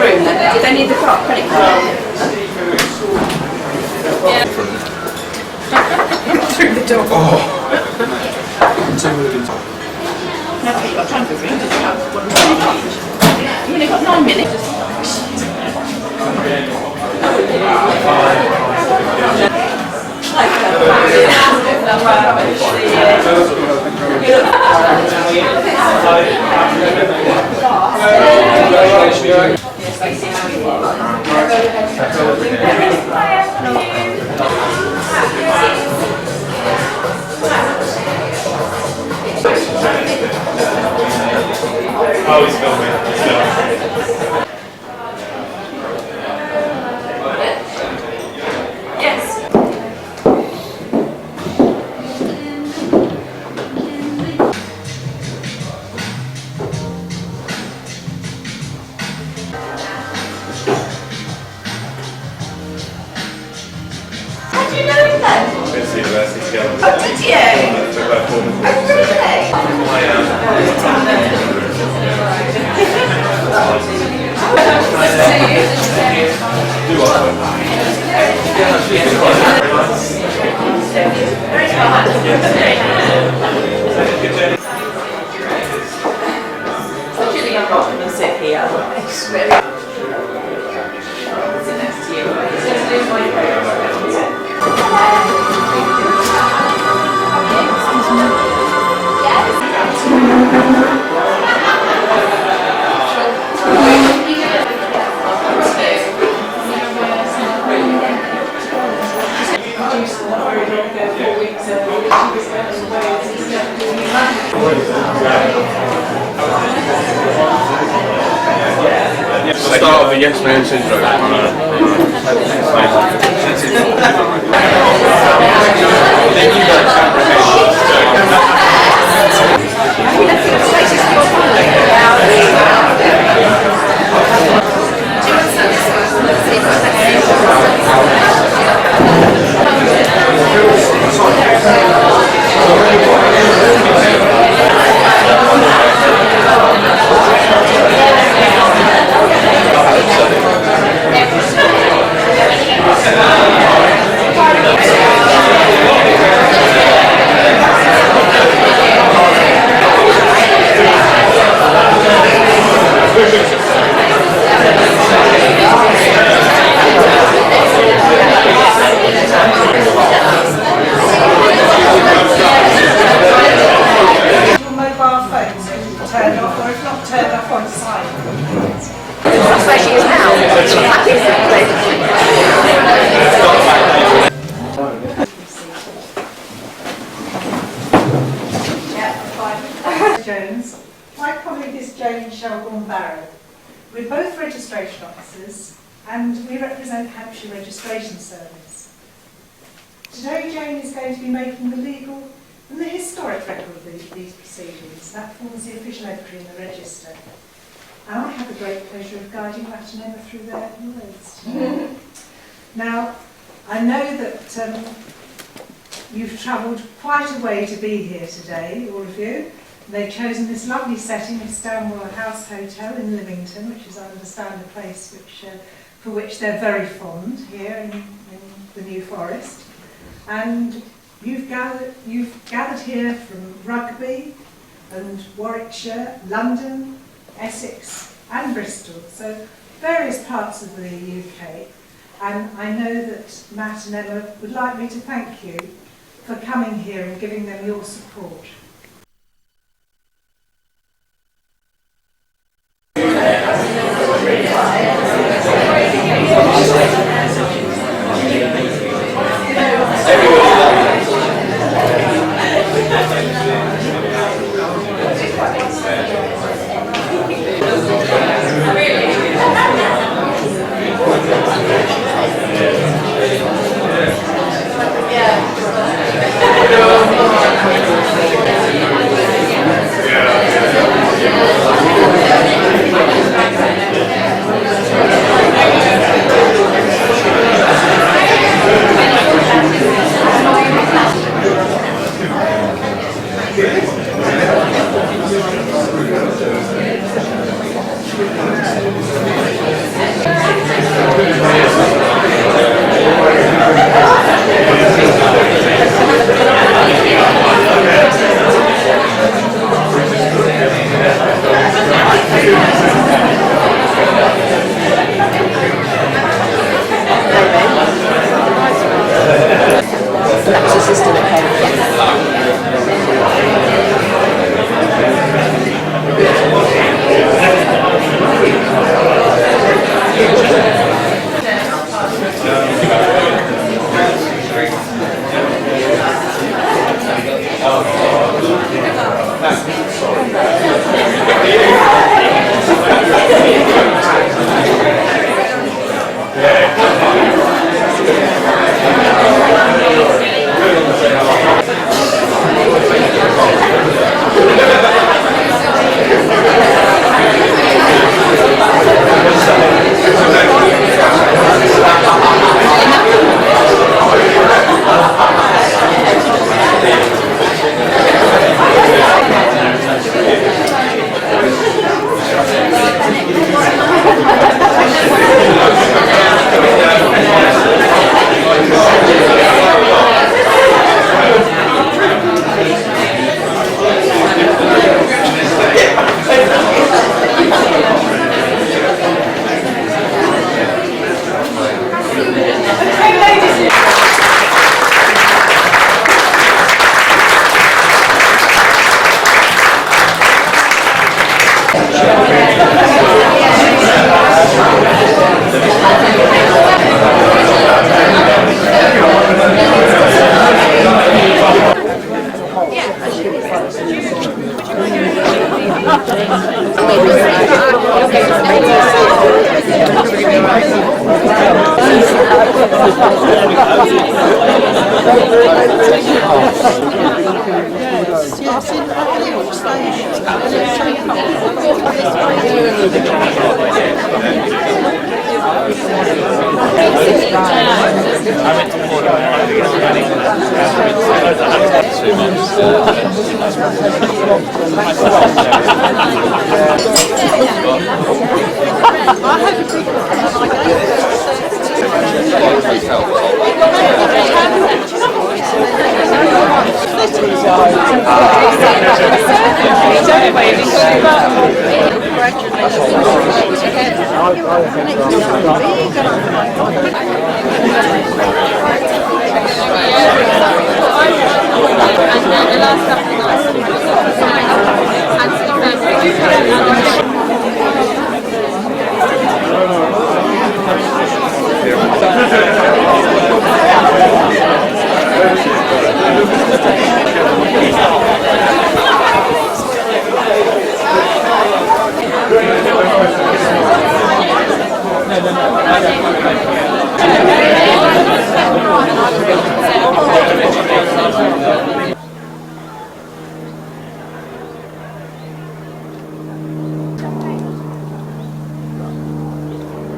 room then? Do they need the credit card? Yeah. Through the door. No, you've got time for a drink. You've only got 9 minutes. Oh, he's filming. Start of the yes man syndrome. My colleague is Jane Shelbourne-Barrow. We're both registration officers and we represent Hampshire Registration Service. Today Jane is going to be making the legal and the historic record of these proceedings. That forms the official entry in the register. And I have the great pleasure of guiding Matt and Emma through their words today. Now, I know that you've travelled quite a way to be here today, all of you. They've chosen this lovely setting of Stanwell House Hotel in Livington, which is, I understand, a place for which they're very fond here in the New Forest. And you've gathered here from Rugby and Warwickshire, London, Essex and Bristol, so various parts of the UK. And I know that Matt and Emma would like me to thank you for coming here and giving them your support.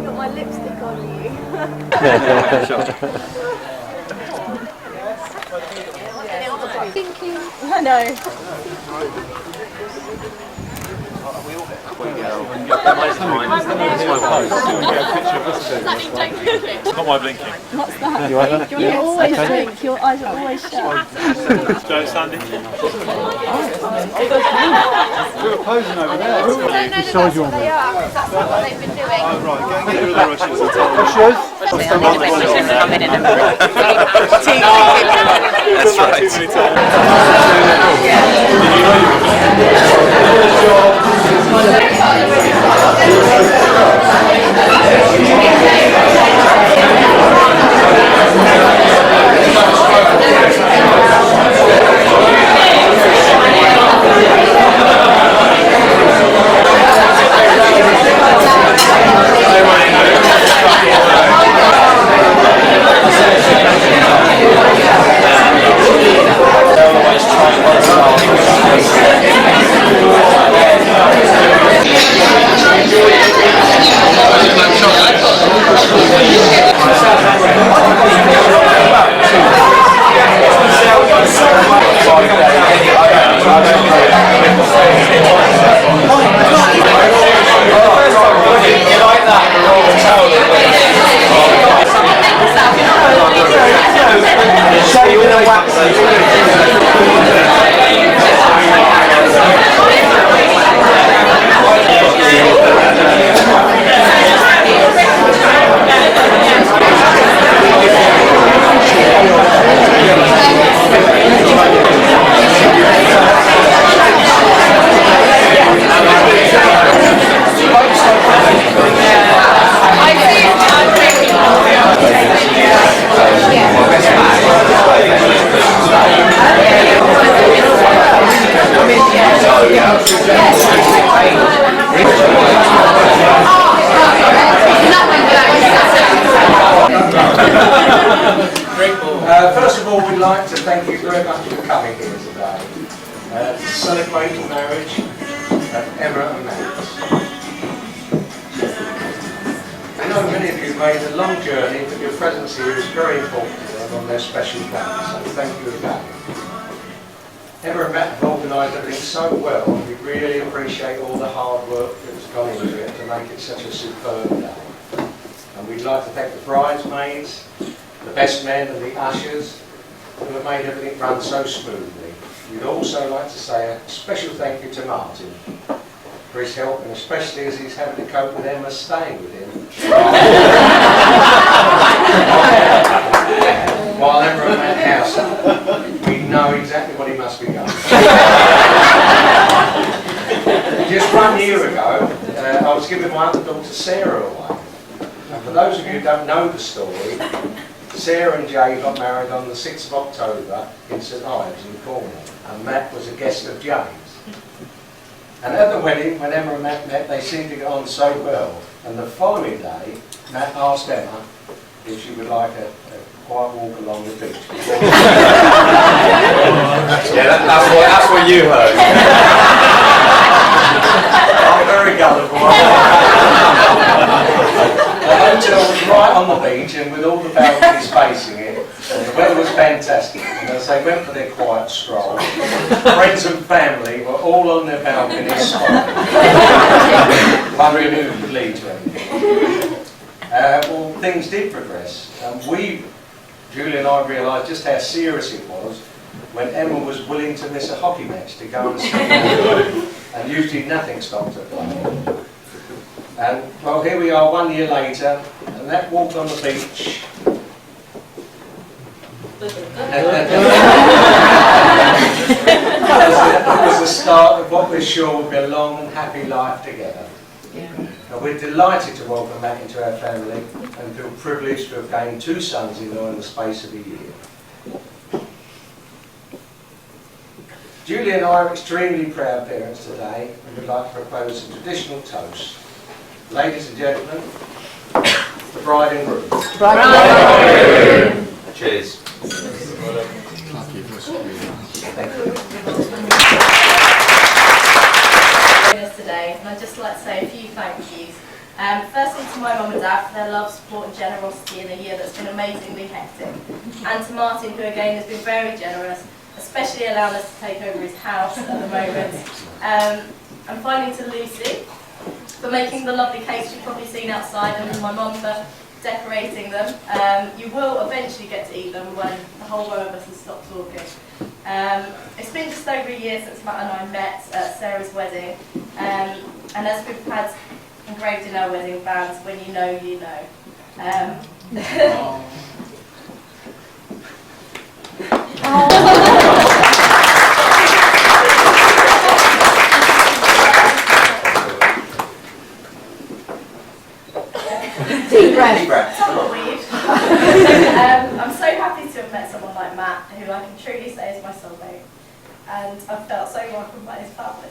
Got my lipstick on you. Thinking. I know. Not my blinking. What's that? You always blink. Your eyes are always shut. Don't stand in. We were posing over there. I don't know that's what they are, because that's not what they've been doing. Oh, right, go and get rid of the Russians and tell them. That's right. First of all, we'd like to thank you very much for coming here today to celebrate the marriage of Emma and Matt. I know many of you made a long journey, but your presence here is very important to them on their special day, so thank you again. Emma and Matt have organised everything so well, and we really appreciate all the hard work that has gone into it to make it such a superb day. And we'd like to thank the bridesmaids, the best men and the ushers who have made everything run so smoothly. We'd also like to say a special thank you to Martin for his help, and especially as he's having to cope with Emma staying with him while Emma at that house. We know exactly what he must be going through. Just 1 year ago, I was giving my other daughter Sarah away. And for those of you who don't know the story, Sarah and Jay got married on the 6th of October in St Ives in Cornwall, and Matt was a guest of James. And at the wedding, when Emma and Matt met, they seemed to get on so well. And the following day, Matt asked Emma if she would like a quiet walk along the beach. Yeah, that's what you heard. I'm very gullible. The hotel was right on the beach and with all the balconies facing it. And the weather was fantastic. And as they went for their quiet stroll, friends and family were all on their balconies smiling, wondering who could lead to anything. Well, things did progress. Julie and I realised just how serious it was when Emma was willing to miss a hockey match to go and see her. And usually nothing stopped her playing. And well, here we are 1 year later, and that walk on the beach. It was the start of what we're sure will be a long and happy life together. And we're delighted to welcome Matt into our family and feel privileged to have gained 2 sons-in-law in the space of a year. Julie and I are extremely proud parents today and would like to propose a traditional toast. Ladies and gentlemen, the bride and groom. Cheers. Today, and I'd just like to say a few thank yous. Firstly to my mum and dad for their love, support and generosity in a year that's been amazingly hectic, and to Martin, who again has been very generous, especially allowing us to take over his house at the moment. And finally to Lucy for making the lovely cakes you've probably seen outside, and my mum for decorating them. You will eventually get to eat them when the whole row of us has stopped talking. It's been just over a year since Matt and I met at Sarah's wedding, and as we've had engraved in our wedding bands, when you know, you know. Deep breath. Somewhat weird. I'm so happy to have met someone like Matt, who I can truly say is my soulmate, and I've felt so welcomed by his family.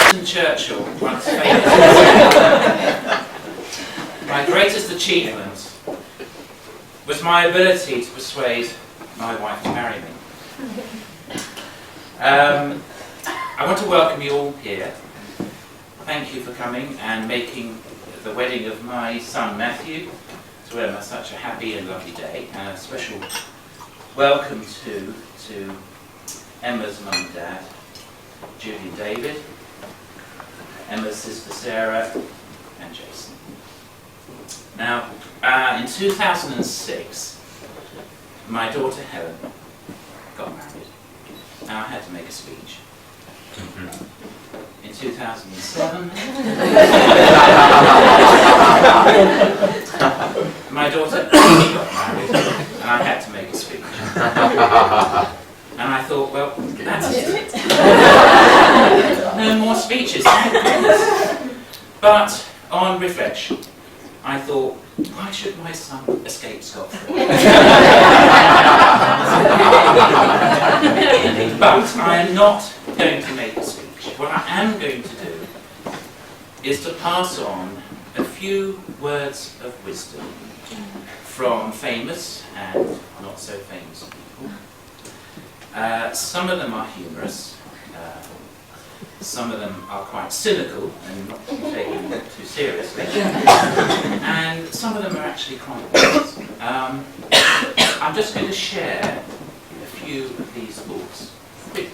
Winston Churchill once famous. My greatest achievement was my ability to persuade my wife to marry me. I want to welcome you all here. Thank you for coming and making the wedding of my son Matthew to Emma such a happy and lovely day. And a special welcome to Emma's mum and dad, Julie and David, Emma's sister Sarah, and Jason. Now, in 2006, my daughter Helen got married. Now I had to make a speech. In 2007, my daughter Amy got married, and I had to make a speech. And I thought, well, that's it. No more speeches, thank goodness. But on reflection, I thought, why should my son escape scot-free? But I am not going to make a speech. What I am going to do is to pass on a few words of wisdom from famous and not so famous people. Some of them are humorous, some of them are quite cynical and not taken too seriously, and some of them are actually quite wise. I'm just going to share a few of these thoughts with you.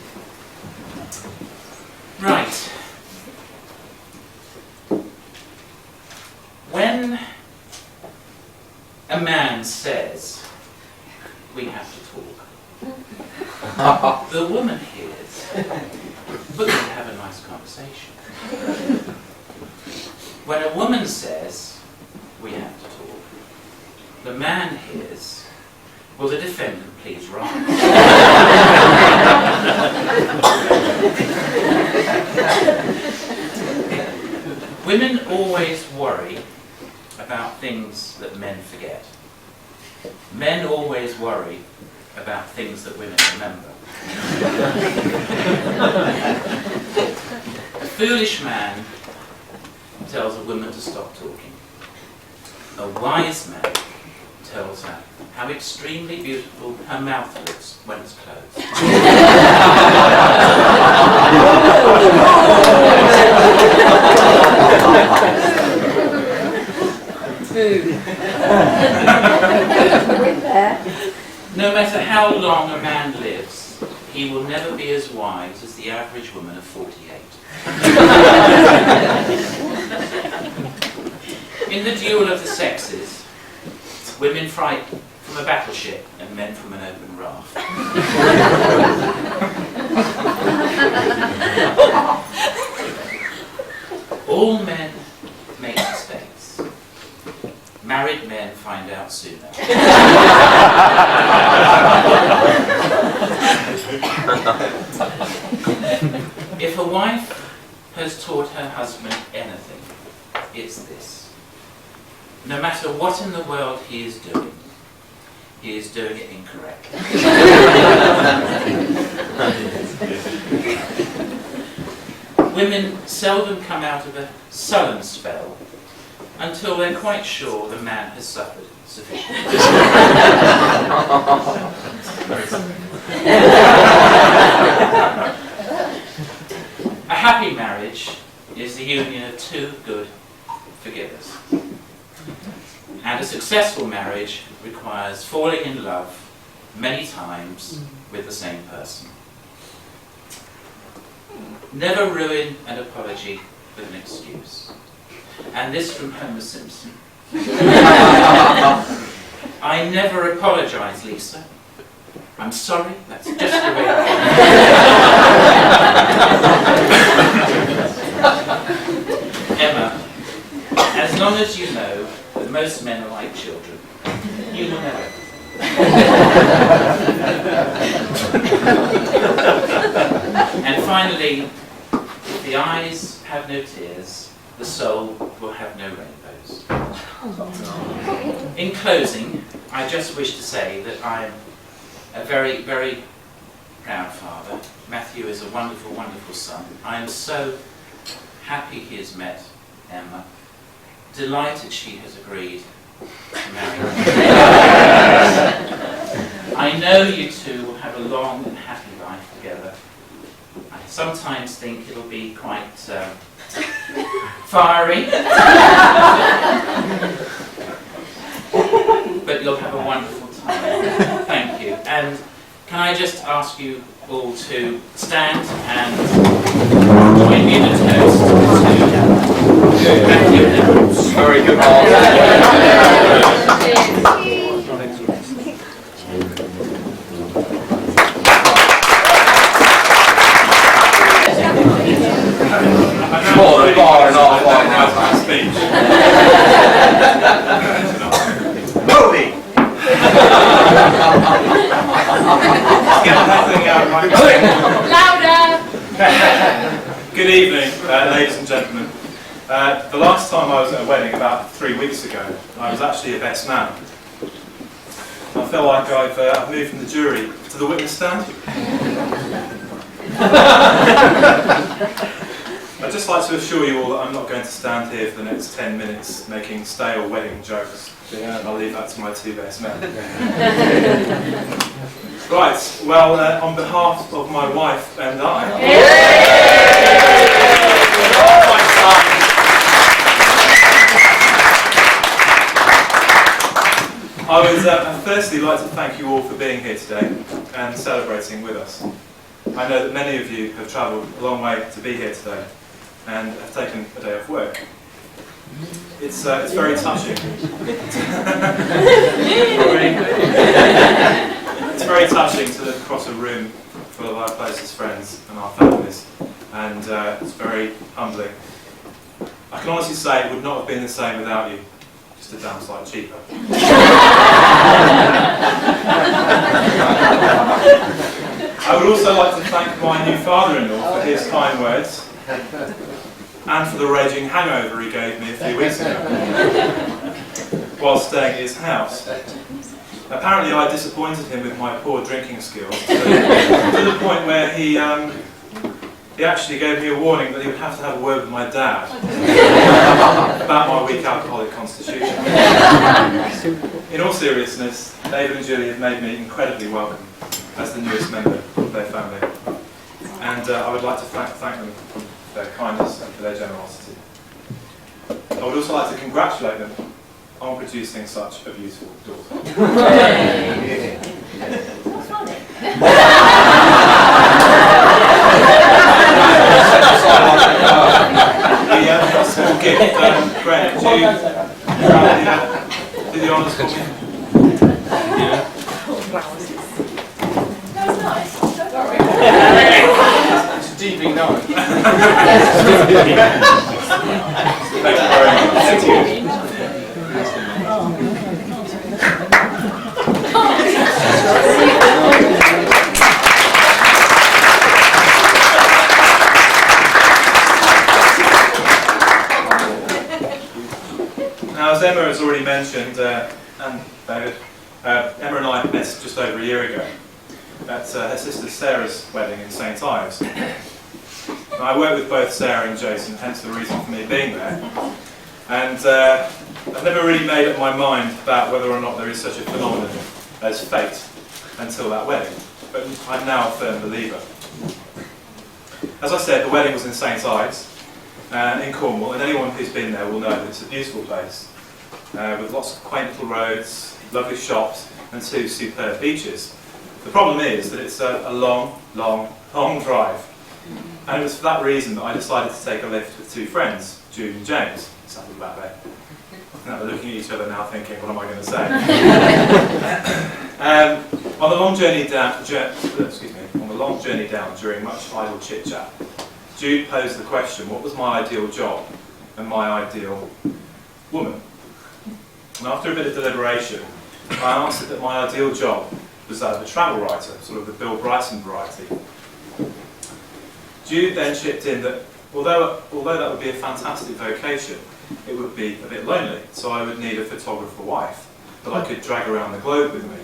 Right. When a man says, we have to talk, the woman hears, but we have a nice conversation. When a woman says, we have to talk, the man hears, will the defendant please rise? Women always worry about things that men forget. Men always worry about things that women remember. A foolish man tells a woman to stop talking. A wise man tells her how extremely beautiful her mouth looks when it's closed. No matter how long a man lives, he will never be as wise as the average woman of 48. In the duel of the sexes, women fight from a battleship and men from an open raft. All men make mistakes. Married men find out sooner. If a wife has taught her husband anything, it's this. No matter what in the world he is doing it incorrectly. Women seldom come out of a sullen spell until they're quite sure the man has suffered sufficiently. A happy marriage is the union of two good forgivers. And a successful marriage requires falling in love many times with the same person. Never ruin an apology with an excuse. And this from Homer Simpson. I never apologise, Lisa. I'm sorry, that's just the way I am. Emma, as long as you know that most men are like children, you will never. And finally, if the eyes have no tears, the soul will have no rainbows. In closing, I just wish to say that I'm a very, very proud father. Matthew is a wonderful, wonderful son. I am so happy he has met Emma. Delighted she has agreed to marry him. I know you two will have a long and happy life together. I sometimes think it'll be quite fiery. But you'll have a wonderful time. Thank you. And can I just ask you all to stand and join me in a toast to Matthew and Emma. Very good. Speech. Movie! Louder! Good evening, ladies and gentlemen. The last time I was at a wedding, about 3 weeks ago, I was actually a best man. I feel like I've moved from the jury to the witness stand. I'd just like to assure you all that I'm not going to stand here for the next 10 minutes making stale wedding jokes. I'll leave that to my two best men. Right, well, on behalf of my wife and I, I would firstly like to thank you all for being here today and celebrating with us. I know that many of you have travelled a long way to be here today and have taken a day off work. It's very touching. It's very touching to look across a room full of our closest friends and our families, and it's very humbling. I can honestly say it would not have been the same without you, just a damn sight cheaper. I would also like to thank my new father-in-law for his kind words and for the raging hangover he gave me a few weeks ago while staying at his house. Apparently I disappointed him with my poor drinking skills to the point where he he actually gave me a warning that he would have to have a word with my dad about my weak alcoholic constitution. In all seriousness, David and Julie have made me incredibly welcome as the newest member of their family. And I would like to thank them for their kindness and for their generosity. I would also like to congratulate them on producing such a beautiful daughter. What's funny? A small gift, Graham, do the honours for me? That was nice. It's a DB no. Thank you very much. Thank you. Now, as Emma has already mentioned, and David, Emma and I met just over a year ago at her sister Sarah's wedding in St Ives. Now, I work with both Sarah and Jason, hence the reason for me being there. And I've never really made up my mind about whether or not there is such a phenomenon as fate until that wedding, but I'm now a firm believer. As I said, the wedding was in St Ives in Cornwall, and anyone who's been there will know that it's a beautiful place with lots of quaint little roads, lovely shops and 2 superb beaches. The problem is that it's a long, long, long drive, and it was for that reason that I decided to take a lift with 2 friends, Jude and James, sat at the back there. Now they're looking at each other now thinking, what am I going to say? On the long journey down during much idle chit-chat, Jude posed the question, what was my ideal job and my ideal woman? And after a bit of deliberation, I answered that my ideal job was that of a travel writer, sort of the Bill Bryson variety. Jude then chipped in that although that would be a fantastic vocation, it would be a bit lonely, so I would need a photographer wife that I could drag around the globe with me.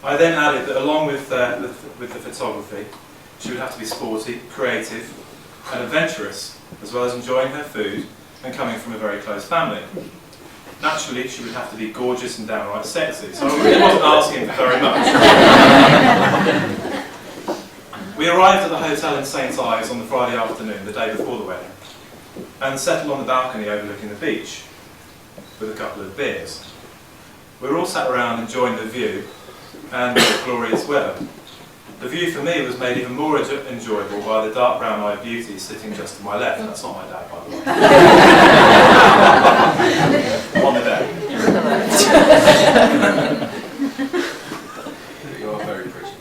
I then added that along with the photography, she would have to be sporty, creative and adventurous, as well as enjoying her food and coming from a very close family. Naturally, she would have to be gorgeous and downright sexy, so I really wasn't asking for very much. We arrived at the hotel in St Ives on the Friday afternoon, the day before the wedding, and settled on the balcony overlooking the beach with a couple of beers. We were all sat around enjoying the view and the glorious weather. The view for me was made even more enjoyable by the dark brown-eyed beauty sitting just to my left. That's not my dad, by the way. On the deck. You are very pretty.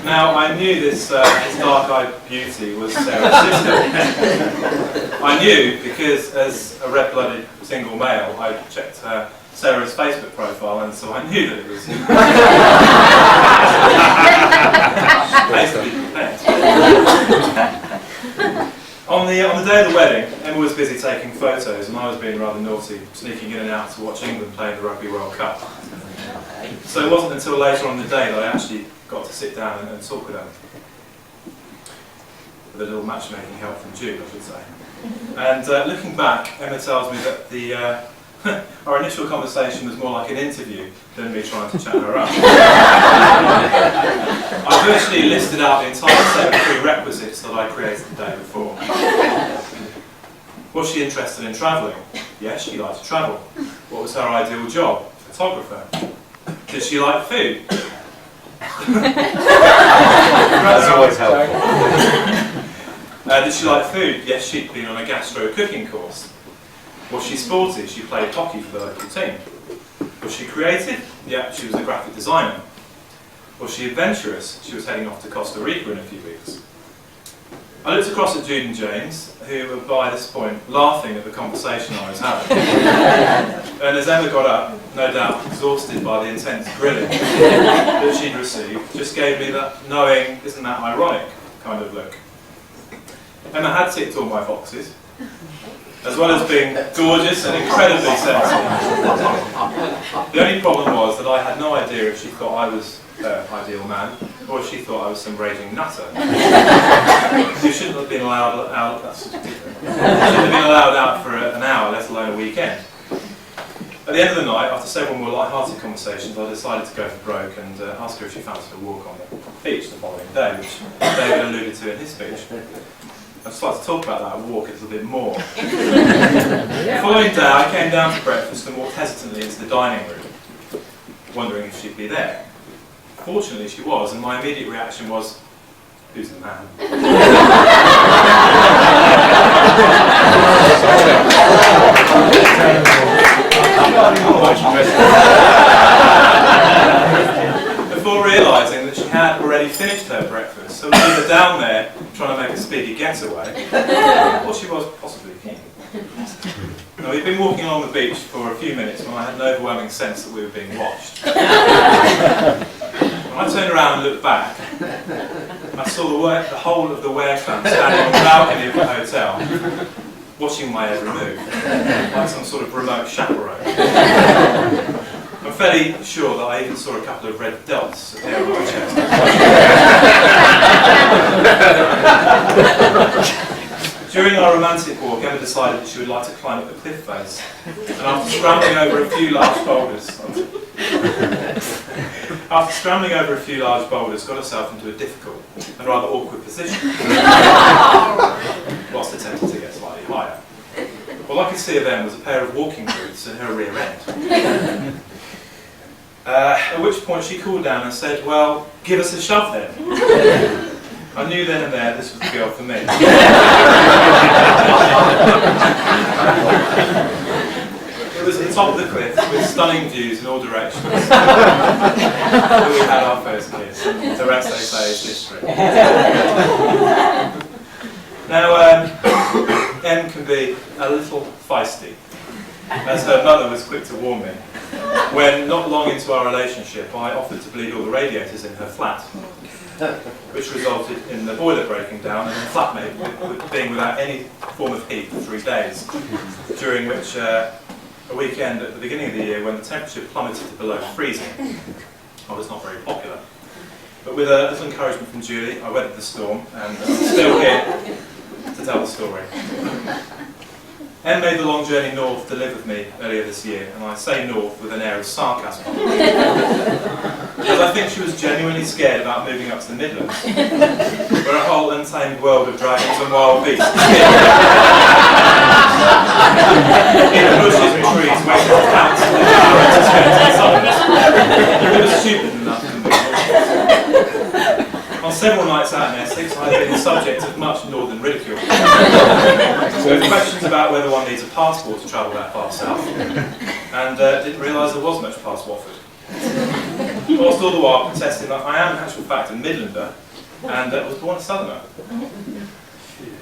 Now, I knew this dark-eyed beauty was Sarah's sister. I knew because, as a red-blooded single male, I checked Sarah's Facebook profile, and so I knew that it was basically prepared. On the day of the wedding, Emma was busy taking photos, and I was being rather naughty, sneaking in and out to watch England play in the Rugby World Cup. So it wasn't until later on in the day that I actually got to sit down and talk with her. With a little matchmaking help from Jude, I should say. And looking back, Emma tells me that our initial conversation was more like an interview than me trying to chat her up. I virtually listed out the entire set of prerequisites that I created the day before. Was she interested in travelling? Yes, she liked to travel. What was her ideal job? Photographer. Did she like food? That's always helpful. Did she like food? Yes, she'd been on a gastro cooking course. Was she sporty? She played hockey for the local team. Was she creative? Yeah, she was a graphic designer. Was she adventurous? She was heading off to Costa Rica in a few weeks. I looked across at Jude and James, who were by this point laughing at the conversation I was having. And as Emma got up, no doubt exhausted by the intense grilling that she'd received, just gave me that knowing, isn't that ironic kind of look. Emma had ticked all my boxes, as well as being gorgeous and incredibly sexy. The only problem was that I had no idea if she thought I was her ideal man, or if she thought I was some raging nutter. You shouldn't have been allowed out. Shouldn't have been allowed out for an hour, let alone a weekend. At the end of the night, after several more light-hearted conversations, I decided to go for broke and ask her if she fancied a walk on the beach the following day, which David alluded to in his speech. I'd just like to talk about that walk a little bit more. The following day, I came down to breakfast and walked hesitantly into the dining room, wondering if she'd be there. Fortunately, she was, and my immediate reaction was, "Who's the man?" Before realising that she had already finished her breakfast, so was either down there trying to make a speedy getaway, or she was possibly keen. Now, we'd been walking along the beach for a few minutes when I had an overwhelming sense that we were being watched. When I turned around and looked back, I saw the whole of the Ware clan standing on the balcony of the hotel, watching my every move, like some sort of remote chaperone. I'm fairly sure that I even saw a couple of red dots appear on my chest. During our romantic walk, Emma decided that she would like to climb up the cliff face, and after scrambling over a few large boulders, got herself into a difficult and rather awkward position, whilst attempting to get slightly higher. All I could see of them was a pair of walking boots and her rear end. At which point she cooled down and said, "Well, give us a shove then." I knew then and there this was the girl for me. It was at the top of the cliff with stunning views in all directions. Where we had our first kiss. The rest, they say, is history. Now, Em can be a little feisty, as her mother was quick to warn me, when not long into our relationship I offered to bleed all the radiators in her flat, which resulted in the boiler breaking down and the flatmate being without any form of heat for 3 days, during which a weekend at the beginning of the year when the temperature plummeted to below freezing, I was not very popular. But with a little encouragement from Julie, I weathered the storm and I'm still here to tell the story. Em made the long journey north to live with me earlier this year, and I say north with an air of sarcasm. Because I think she was genuinely scared about moving up to the Midlands, where a whole untamed world of dragons and wild beasts in the bushes and trees waiting to pounce and devour and to spend summers. It was stupid enough to move. On several nights out in Essex, I have been the subject of much northern ridicule. With questions about whether one needs a passport to travel that far south, and didn't realise there was much past Watford. Whilst all the while protesting that I am in actual fact a Midlander, and was born a Southerner.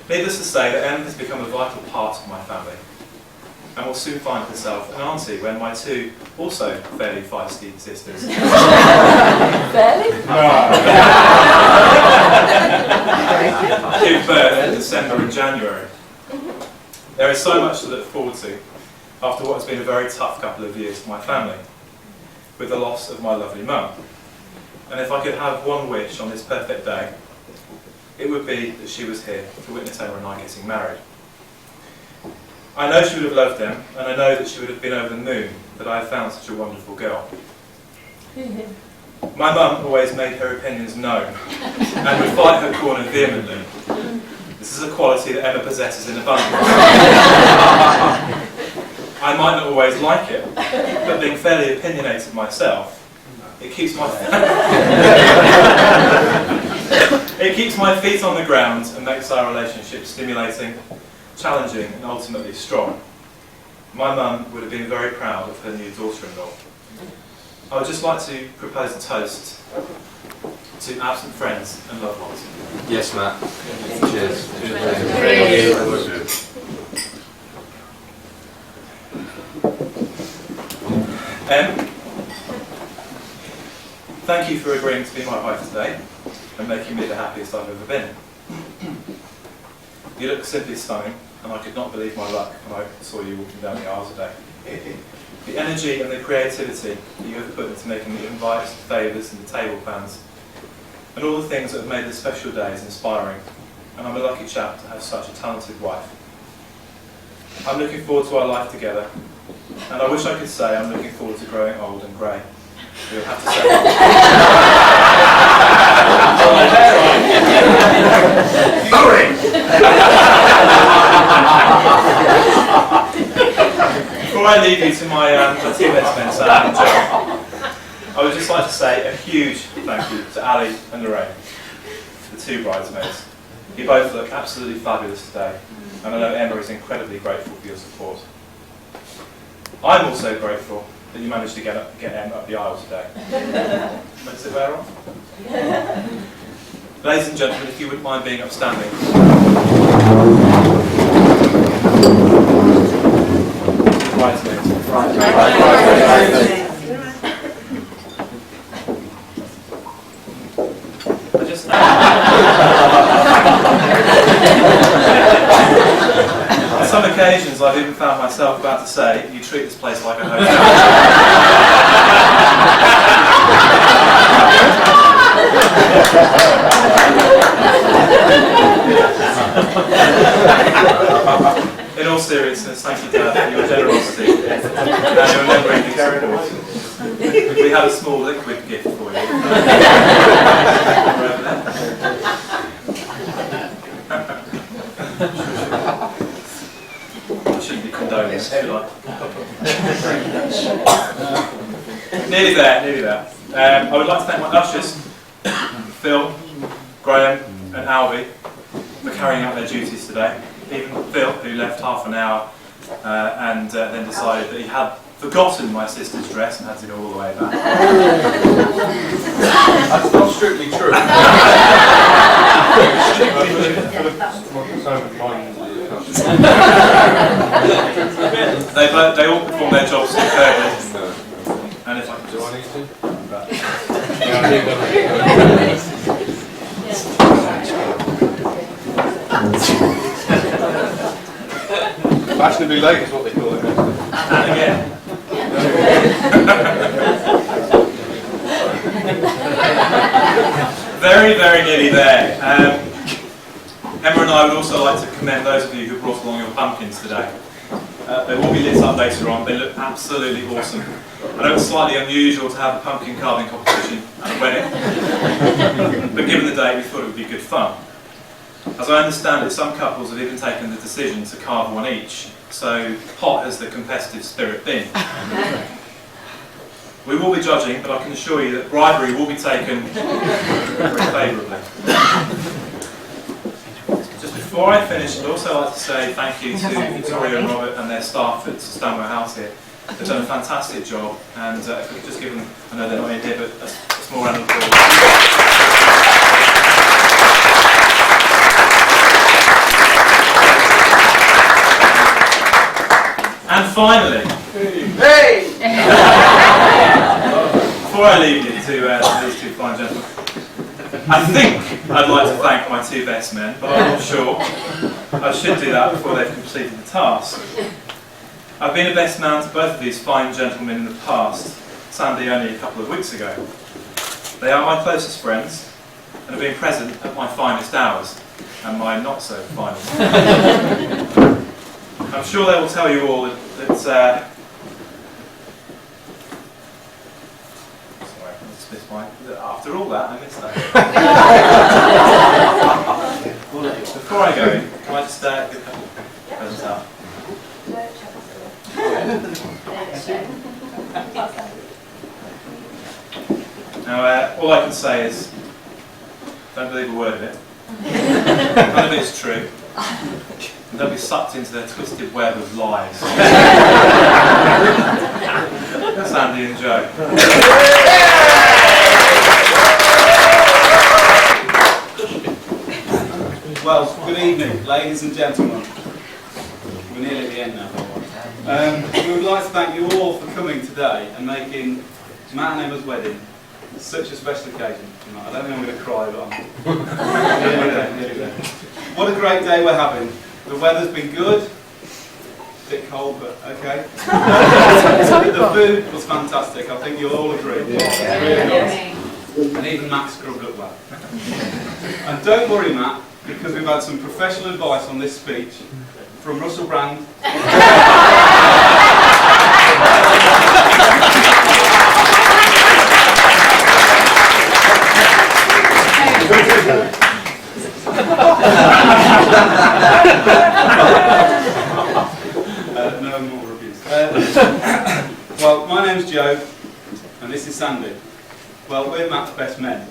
Needless to say that Em has become a vital part of my family, and will soon find herself an auntie when my two, also fairly feisty sisters, give birth in December and January. There is so much to look forward to after what has been a very tough couple of years for my family, with the loss of my lovely mum. And if I could have one wish on this perfect day, it would be that she was here to witness Emma and I getting married. I know she would have loved them, and I know that she would have been over the moon that I had found such a wonderful girl. My mum always made her opinions known, and would fight her corner vehemently. This is a quality that Emma possesses in abundance. I might not always like it, but being fairly opinionated myself, it keeps my feet on the ground and makes our relationship stimulating, challenging and ultimately strong. My mum would have been very proud of her new daughter-in-law. I would just like to propose a toast To absent friends and loved ones. Yes, Matt. Cheers. Thank you for agreeing to be my wife today and making me the happiest I've ever been. You look simply stunning, and I could not believe my luck when I saw you walking down the aisle today. The energy and the creativity that you have put into making the invites, the favours and the table plans, and all the things that have made this special day is inspiring, and I'm a lucky chap to have such a talented wife. I'm looking forward to our life together, and I wish I could say I'm looking forward to growing old and grey. You'll have to say Before I leave you to my two best men, Sam and Joe, I would just like to say a huge thank you to Ali and Lorraine, the two bridesmaids. You both look absolutely fabulous today, and I know Emma is incredibly grateful for your support. I'm also grateful that you managed to get Emma up the aisle today. Makes it wear off. Ladies and gentlemen, if you wouldn't mind being upstanding. Bridesmaids. On some occasions, I've even found myself about to say, you treat this place like a hotel. In all seriousness, thank you, Dad, for your generosity and your never-ending support. We have a small liquid gift for you. I shouldn't be condoning this, should I? Nearly there, nearly there. I would like to thank my ushers, Phil, Graham and Albie, for carrying out their duties today. Even Phil, who left half an hour and then decided that he had forgotten my sister's dress and had to go all the way back. That's not strictly true. They all perform their jobs superbly. And if I could Do I need to? Fashionably late is what they call it. And again. Very, very nearly there. Emma and I would also like to commend those of you who brought along your pumpkins today. They will be lit up later on. They look absolutely awesome. I know it's slightly unusual to have a pumpkin carving competition at a wedding, but given the day we thought it would be good fun. As I understand it, some couples have even taken the decision to carve one each, so hot has the competitive spirit been. We will be judging, but I can assure you that bribery will be taken very favourably. Just before I finish, I'd also like to say thank you to Victoria and Robert and their staff at Stanwell House here. They've done a fantastic job, and if we could just give them, I know they're not in here, but a small round of applause. And finally, before I leave you to these two fine gentlemen, I think I'd like to thank my two best men, but I'm not sure. I should do that before they've completed the task. I've been a best man to both of these fine gentlemen in the past, Sandy only a couple of weeks ago. They are my closest friends and have been present at my finest hours and my not so finest. I'm sure they will tell you all that sorry, I just missed mine. After all that, I missed that. Before I go, can I just get a couple of presents out? Now, all I can say is, don't believe a word of it. None of it is true. And don't be sucked into their twisted web of lies. Sandy and Joe. Well, good evening, ladies and gentlemen. We're nearly at the end now. We would like to thank you all for coming today and making Matt and Emma's wedding such a special occasion. I don't think I'm going to cry, but I'm nearly there. What a great day we're having. The weather's been good. A bit cold, but okay. The food was fantastic. I think you'll all agree. Really nice. And even Matt scrubbed up well. And don't worry, Matt, because we've had some professional advice on this speech from Russell Brand. No more reviews. Well, my name's Joe, and this is Sandy. Well, we're Matt's best men.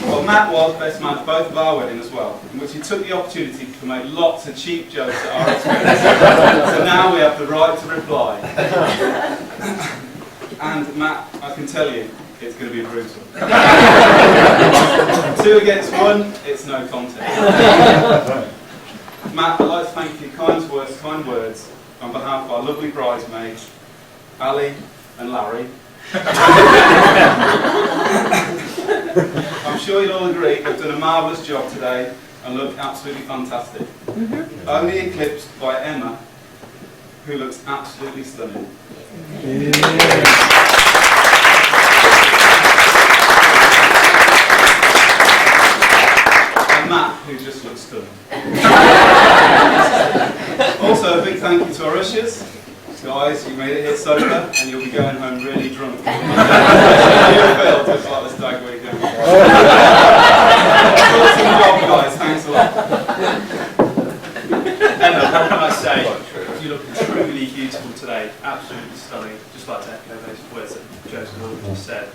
Well, Matt was best man at both of our weddings as well, in which he took the opportunity to make lots of cheap jokes at our expense. So now we have the right to reply. And Matt, I can tell you, it's going to be brutal. 2 against 1, it's no contest. Matt, I'd like to thank you kind words on behalf of our lovely bridesmaids, Ali and Larry. I'm sure you'll all agree they've done a marvellous job today and look absolutely fantastic. Only eclipsed by Emma, who looks absolutely stunning. And Matt, who just looks stunning. Also, a big thank you to our ushers. Guys, you made it here sober, and you'll be going home really drunk. You feel just like the stag weekend. Awesome job, guys. Thanks a lot. Emma, what can I say? You look truly beautiful today. Absolutely stunning. Just like to echo those words that Joe's just said.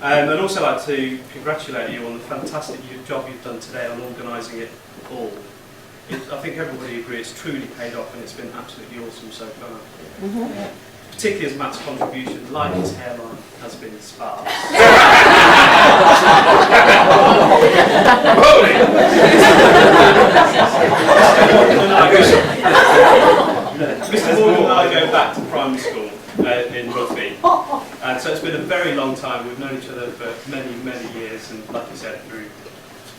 And I'd also like to congratulate you on the fantastic job you've done today on organising it all. I think everybody agrees it's truly paid off, and it's been absolutely awesome so far. Particularly as Matt's contribution, like his hairline, has been sparse. Mr. Morgan and I go back to primary school in Rugby, and so it's been a very long time. We've known each other for many, many years, and like you said, through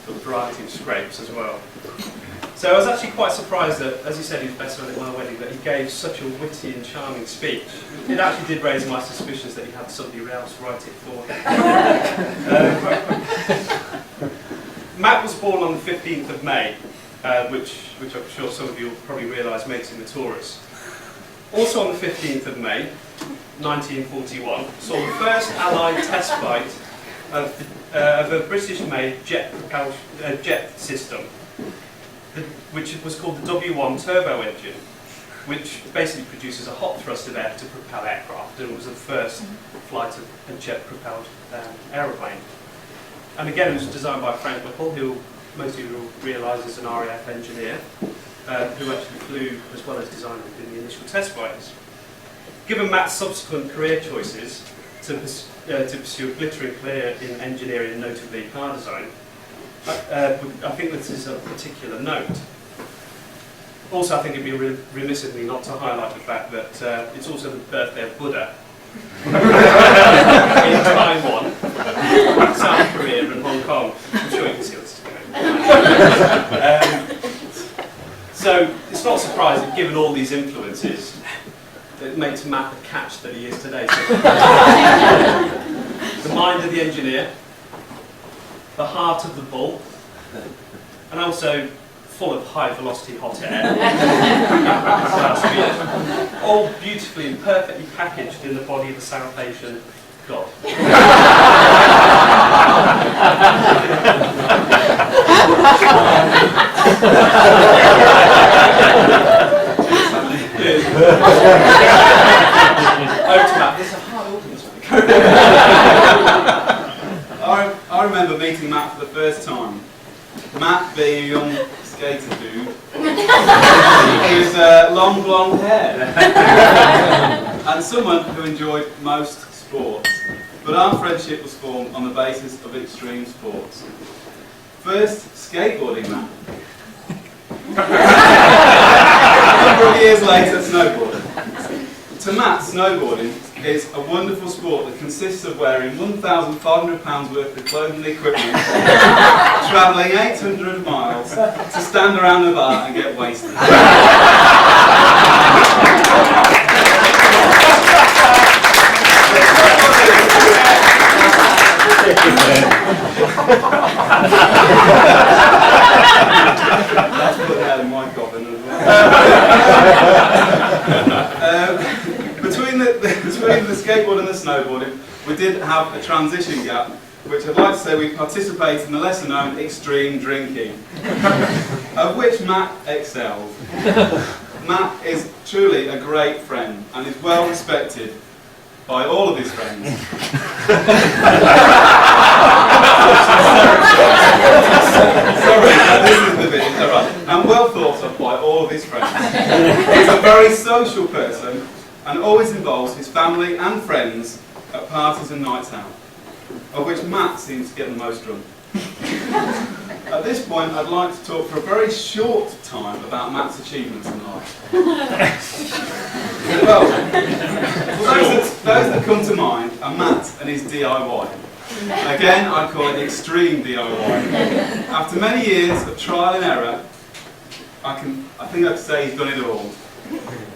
a variety of scrapes as well. So I was actually quite surprised that, as he said, he was best man at my wedding, that he gave such a witty and charming speech. It actually did raise my suspicions that he had somebody else write it for him. Matt was born on the 15th of May, which I'm sure some of you will probably realise makes him a Taurus. Also on the 15th of May, 1941, saw the first Allied test flight of a British-made jet system, which was called the W1 turbo engine, which basically produces a hot thrust of air to propel aircraft, and it was the first flight of a jet-propelled aeroplane. And again, it was designed by Frank Whipple, who most of you will realise is an RAF engineer, who actually flew as well as designed it in the initial test flights. Given Matt's subsequent career choices to pursue a glittering career in engineering and notably car design, I think this is a particular note. Also, I think it'd be remiss of me not to highlight the fact that it's also the birthday of Buddha in Taiwan, South Korea and Hong Kong. I'm sure you can see what's going on. So it's not surprising, given all these influences, that it makes Matt the catch that he is today. So, the mind of the engineer, the heart of the bull, and also full of high-velocity hot air. All beautifully and perfectly packaged in the body of a South Asian god. It's a hard audience. I remember meeting Matt for the first time. Matt being a young skater dude with long blonde hair and someone who enjoyed most sports. But our friendship was formed on the basis of extreme sports. first skateboarding map. A number of years later, snowboarding. To Matt, snowboarding is a wonderful sport that consists of wearing £1,500 worth of clothing and equipment, travelling 800 miles to stand around the bar and get wasted. That's put out in my coffin as well. Between the skateboard and the snowboarding, we did have a transition gap, which I'd like to say we participate in the lesser known extreme drinking, of which Matt excelled. Matt is truly a great friend and is well respected by all of his friends. Sorry, this is the bit, alright. And well thought of by all of his friends. He's a very social person and always involves his family and friends at parties and nights out, of which Matt seems to get the most drunk. At this point, I'd like to talk for a very short time about Matt's achievements in life. Well, those that come to mind are Matt and his DIY. Again, I'd call it extreme DIY. After many years of trial and error, I think I'd say he's done it all.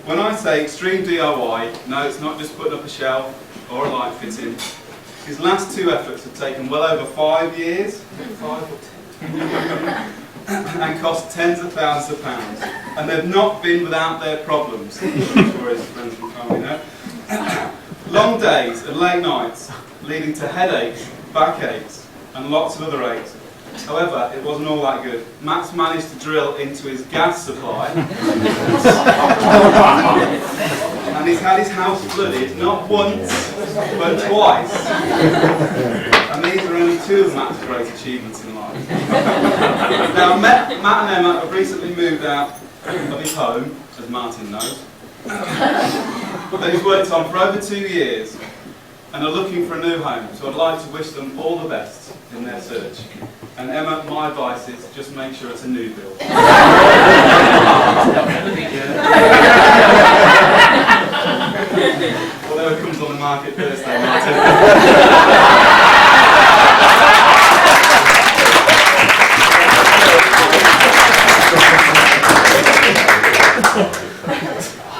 When I say extreme DIY, no, it's not just putting up a shelf or a light fitting. His last two efforts have taken well over 5 years, 5 or 10, and cost tens of thousands of pounds. And they've not been without their problems, I'm sure his friends and family know. Long days and late nights, leading to headaches, backaches, and lots of other aches. However, it wasn't all that good. Matt's managed to drill into his gas supply, and he's had his house flooded not once, but twice. And these are only two of Matt's great achievements in life. Now, Matt and Emma have recently moved out of his home, as Martin knows, that he's worked on for over 2 years, and are looking for a new home. So I'd like to wish them all the best in their search. And Emma, my advice is just make sure it's a new build. Whatever comes on the market first, though, Martin.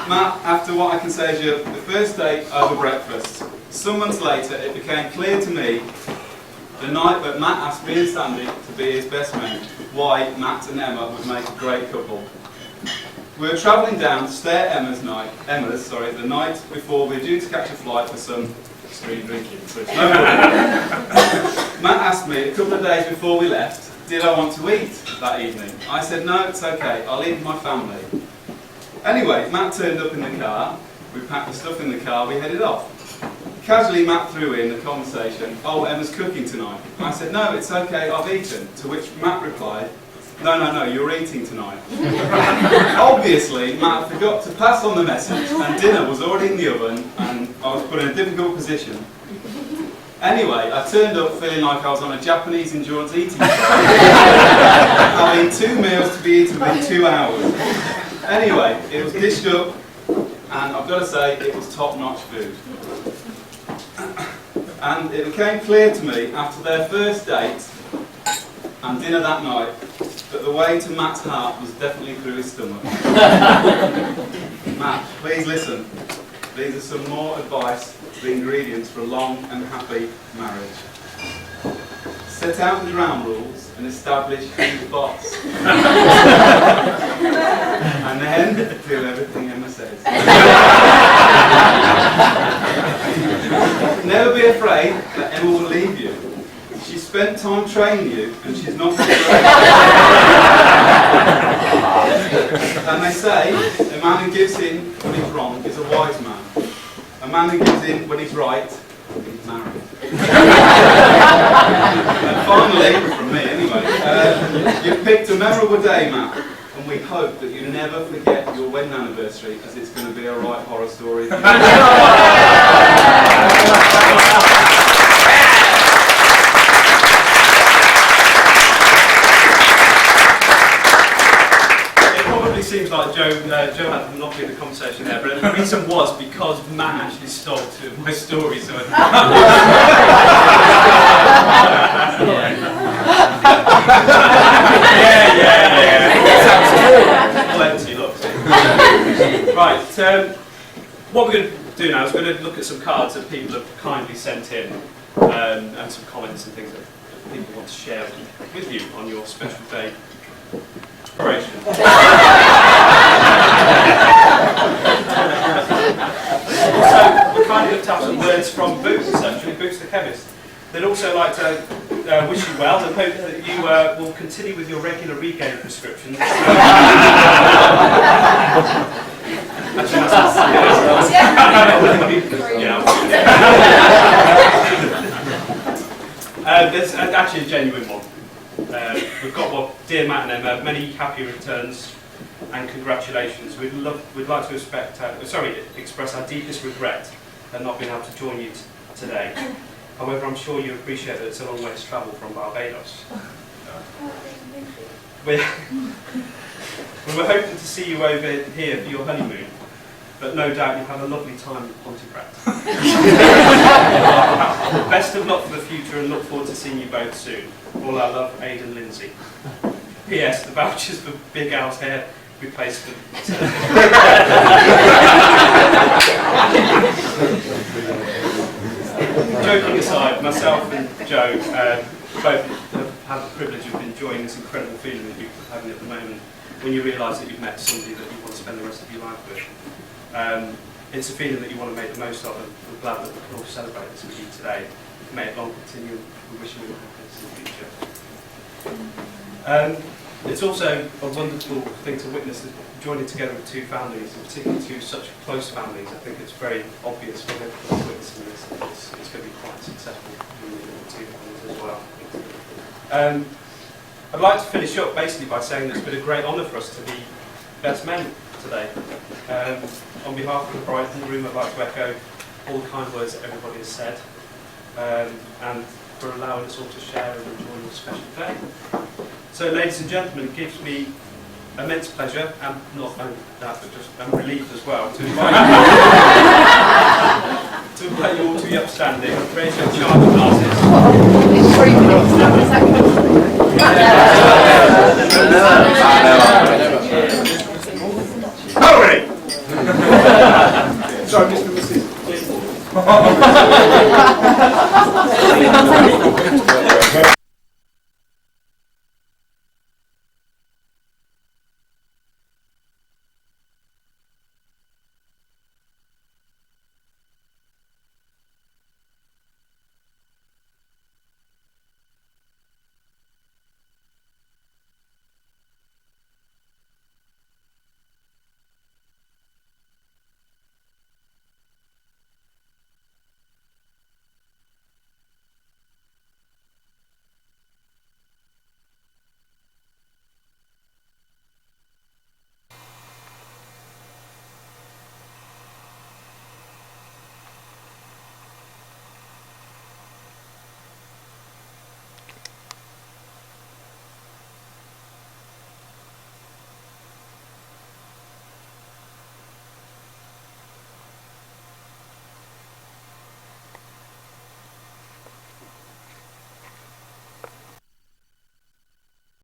Matt, after what I can say is the first date over breakfast, some months later it became clear to me, the night that Matt asked me and Sandy to be his best mate, why Matt and Emma would make a great couple. We were travelling down to stay at Emma's the night before we were due to catch a flight for some extreme drinking. So it's no Matt asked me a couple of days before we left, did I want to eat that evening? I said, no, it's okay, I'll eat with my family. Anyway, Matt turned up in the car, we packed the stuff in the car, we headed off. Casually, Matt threw in the conversation, oh, Emma's cooking tonight. I said, no, it's okay, I've eaten. To which Matt replied, no, you're eating tonight. Obviously, Matt forgot to pass on the message, and dinner was already in the oven, and I was put in a difficult position. Anyway, I turned up feeling like I was on a Japanese endurance eating trial, having 2 meals to be eaten within 2 hours. Anyway, it was dished up, and I've got to say, it was top-notch food. And it became clear to me after their first date and dinner that night that the way to Matt's heart was definitely through his stomach. Matt, please listen. These are some more advice to the ingredients for a long and happy marriage. Set out the ground rules and establish who's the boss. And then do everything Emma says. Never be afraid that Emma will leave you. She spent time training you and she's not afraid. And they say a man who gives in when he's wrong is a wise man. A man who gives in when he's right is married. And finally, from me anyway, you've picked a memorable day, Matt, and we hope that you never forget your wedding anniversary, as it's going to be a right horror story. like Joe had the monopoly of the conversation there, but the reason was because Matt actually stole 2 of my stories. So yeah. Plenty, look. Right, what we're going to do now is we're going to look at some cards that people have kindly sent in, and some comments and things that people want to share with you on your special day. Operation. So we kind of looked up some words from Boots, actually, Boots the chemist. They'd also like to wish you well and hope that you will continue with your regular Regain prescriptions. There's actually a genuine one. We've got one, dear Matt and Emma, many happy returns and congratulations. We'd like to express our deepest regret at not being able to join you today. However, I'm sure you appreciate that it's a long way to travel from Barbados. We were hoping to see you over here for your honeymoon, but no doubt you have a lovely time in Pontefract. Best of luck for the future and look forward to seeing you both soon. All our love, Aidan Lindsay. P.S. The vouchers for Big Al's hair replacement. Joking aside, myself and Joe both have had the privilege of enjoying this incredible feeling that you're having at the moment when you realise that you've met somebody that you want to spend the rest of your life with. It's a feeling that you want to make the most of, and we're glad that we can all celebrate this with you today. May it long continue. We wish you all happiness in the future. It's also a wonderful thing to witness, joining together with 2 families, and particularly 2 such close families. I think it's very obvious from everyone witnessing this that it's going to be quite successful in the 2 families as well. I'd like to finish up basically by saying that it's been a great honour for us to be best men today. On behalf of the bride and groom, I'd like to echo all the kind words that everybody has said, and for allowing us all to share and enjoy this special day. So, ladies and gentlemen, it gives me immense pleasure, and not only that, but just I'm relieved as well, to invite you all to be upstanding, raise your charter glasses.